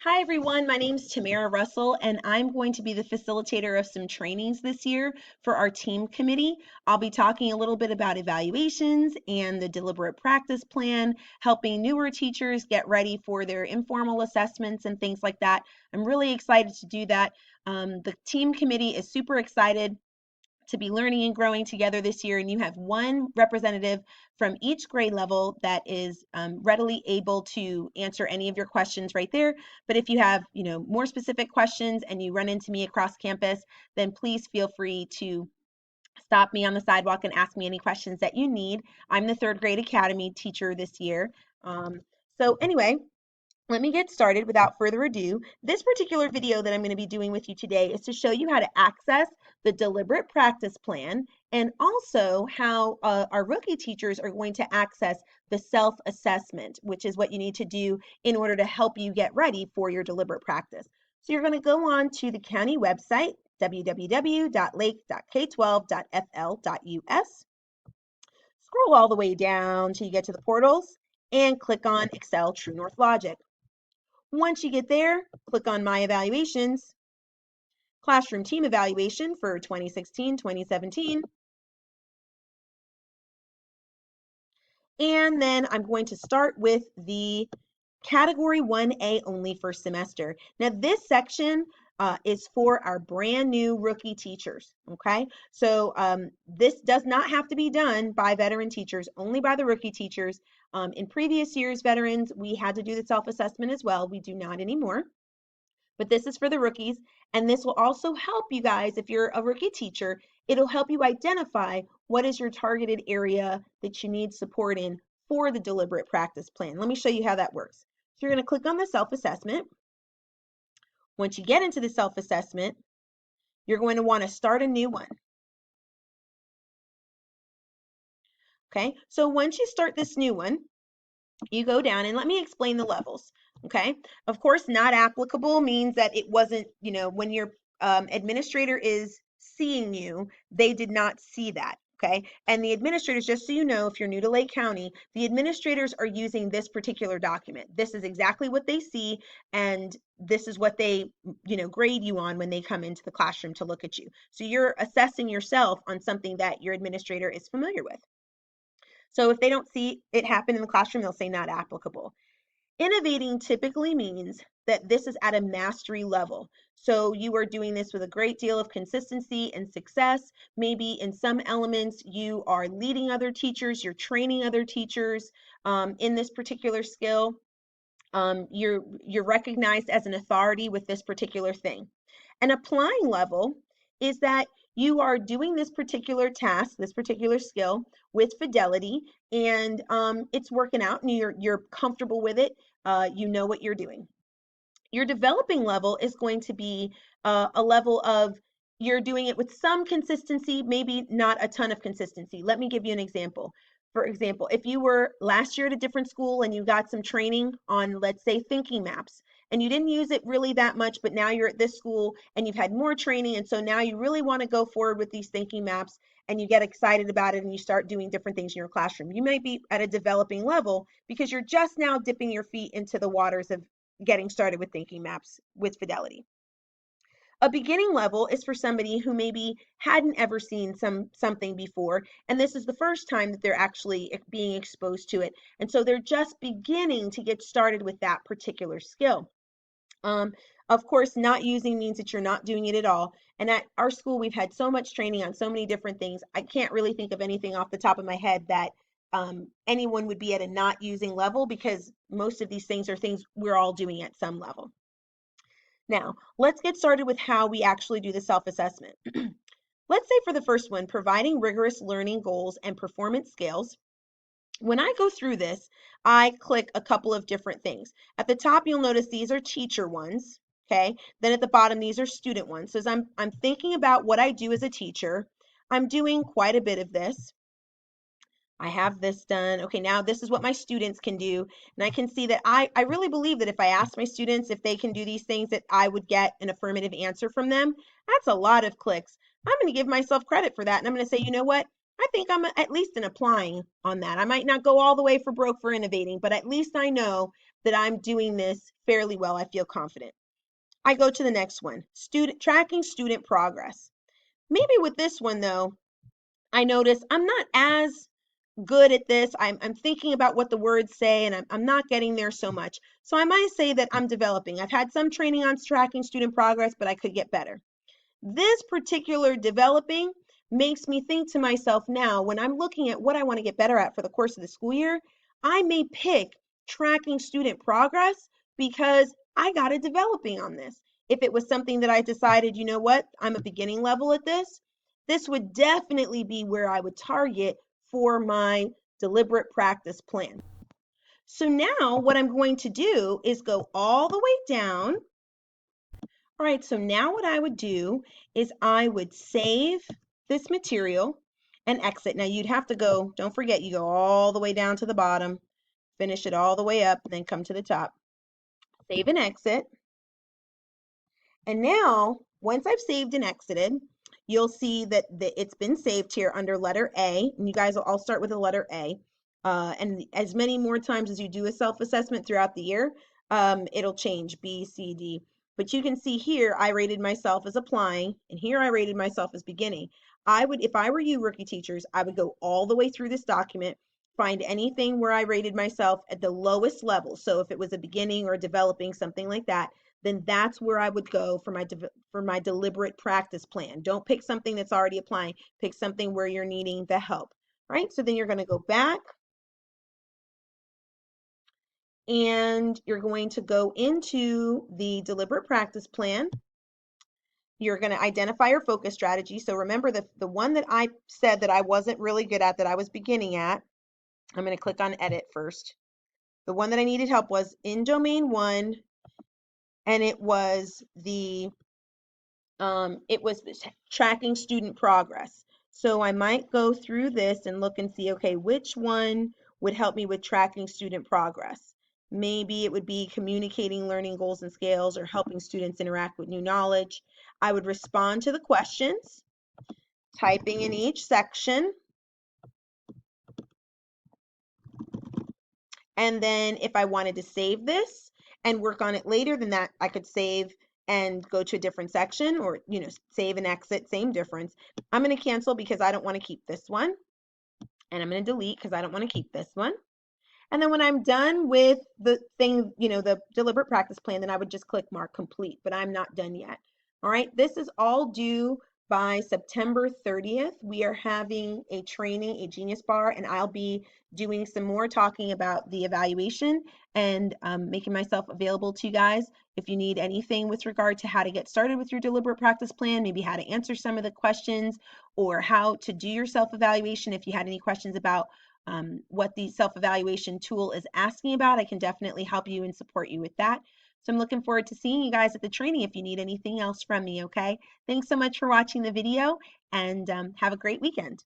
Hi everyone, my name is Tamara Russell and I'm going to be the facilitator of some trainings this year for our team committee. I'll be talking a little bit about evaluations and the deliberate practice plan, helping newer teachers get ready for their informal assessments and things like that. I'm really excited to do that. The team committee is super excited to be learning and growing together this year, and you have one representative from each grade level that is readily able to answer any of your questions right there. But if you have more specific questions and you run into me across campus, then please feel free to stop me on the sidewalk and ask me any questions that you need. I'm the third grade academy teacher this year. So anyway, let me get started without further ado. This particular video that I'm going to be doing with you today is to show you how to access the deliberate practice plan and also how our rookie teachers are going to access the self-assessment, which is what you need to do in order to help you get ready for your deliberate practice. So you're going to go on to the county website, www.lake.k12.fl.us. Scroll all the way down till you get to the portals and click on Excel True North Logic. Once you get there, click on My Evaluations, Classroom Team Evaluation for 2016-2017. And then I'm going to start with the Category 1A only first semester. Now this section is for our brand new rookie teachers, okay? So this does not have to be done by veteran teachers, only by the rookie teachers. In previous years, veterans, we had to do the self-assessment as well. We do not anymore. But this is for the rookies, and this will also help you guys. If you're a rookie teacher, it'll help you identify what is your targeted area that you need support in for the deliberate practice plan. Let me show you how that works. So you're going to click on the self-assessment. Once you get into the self-assessment, you're going to want to start a new one. Okay, so once you start this new one, you go down and let me explain the levels. Okay, of course, not applicable means that it wasn't, when your administrator is seeing you, they did not see that. Okay, and the administrators, just so you know, if you're new to Lake County, the administrators are using this particular document. This is exactly what they see, and this is what they, grade you on when they come into the classroom to look at you. So you're assessing yourself on something that your administrator is familiar with. So if they don't see it happen in the classroom, they'll say not applicable. Innovating typically means that this is at a mastery level. So you are doing this with a great deal of consistency and success. Maybe in some elements you are leading other teachers, you're training other teachers in this particular skill. You're recognized as an authority with this particular thing. An applying level is that you are doing this particular task, this particular skill with fidelity, and it's working out and you're comfortable with it. You know what you're doing. Your developing level is going to be a level of you're doing it with some consistency, maybe not a ton of consistency. Let me give you an example. For example, if you were last year at a different school and you got some training on, let's say, thinking maps, and you didn't use it really that much, but now you're at this school and you've had more training, and so now you really want to go forward with these thinking maps and you get excited about it and you start doing different things in your classroom. You may be at a developing level because you're just now dipping your feet into the waters of getting started with thinking maps with fidelity. A beginning level is for somebody who maybe hadn't ever seen something before, and this is the first time that they're actually being exposed to it. And so they're just beginning to get started with that particular skill. Of course, not using means that you're not doing it at all. And at our school, we've had so much training on so many different things. I can't really think of anything off the top of my head that anyone would be at a not using level, because most of these things are things we're all doing at some level. Now, let's get started with how we actually do the self-assessment. Let's say for the first one, providing rigorous learning goals and performance scales. When I go through this, I click a couple of different things. At the top, you'll notice these are teacher ones, okay? Then at the bottom, these are student ones. So as I'm thinking about what I do as a teacher, I'm doing quite a bit of this. I have this done. Okay, now this is what my students can do. And I can see that I really believe that if I asked my students if they can do these things, that I would get an affirmative answer from them. That's a lot of clicks. I'm going to give myself credit for that. And I'm going to say, you know what? I think I'm at least applying on that. I might not go all the way for broke for innovating, but at least I know that I'm doing this fairly well. I feel confident. I go to the next one, tracking student progress. Maybe with this one though, I notice I'm not as good at this. I'm thinking about what the words say and I'm not getting there so much. So I might say that I'm developing. I've had some training on tracking student progress, but I could get better. This particular developing makes me think to myself now when I'm looking at what I want to get better at for the course of the school year, I may pick tracking student progress because I got a developing on this. If it was something that I decided, you know what, I'm a beginning level at this would definitely be where I would target for my deliberate practice plan. So now what I'm going to do is go all the way down. All right, so now what I would do is I would save this material and exit. Now you'd have to go, don't forget, you go all the way down to the bottom, finish it all the way up, and then come to the top. Save and exit. And now, once I've saved and exited, you'll see that it's been saved here under letter A. And you guys will all start with the letter A. And as many more times as you do a self-assessment throughout the year, it'll change B, C, D. But you can see here, I rated myself as applying, and here I rated myself as beginning. I would, if I were you, rookie teachers, I would go all the way through this document, find anything where I rated myself at the lowest level. So if it was a beginning or developing, something like that, then that's where I would go for my deliberate practice plan. Don't pick something that's already applying. Pick something where you're needing the help, right? So then you're going to go back and you're going to go into the deliberate practice plan. You're going to identify your focus strategy. So remember the one that I said that I wasn't really good at, that I was beginning at. I'm going to click on edit first. The one that I needed help was in domain 1, and it was tracking student progress. So I might go through this and look and see, okay, which one would help me with tracking student progress? Maybe it would be communicating learning goals and scales or helping students interact with new knowledge. I would respond to the questions, typing in each section. And then if I wanted to save this and work on it later, then that I could save and go to a different section, or save and exit, same difference. I'm going to cancel because I don't want to keep this one, and I'm going to delete because I don't want to keep this one. And then when I'm done with the thing, the deliberate practice plan, then I would just click mark complete, but I'm not done yet. All right, this is all due by September 30th. We are having a training, a Genius Bar, and I'll be doing some more talking about the evaluation and making myself available to you guys. If you need anything with regard to how to get started with your deliberate practice plan, maybe how to answer some of the questions or how to do your self-evaluation, if you had any questions about what the self-evaluation tool is asking about, I can definitely help you and support you with that. So I'm looking forward to seeing you guys at the training if you need anything else from me, okay? Thanks so much for watching the video, and have a great weekend.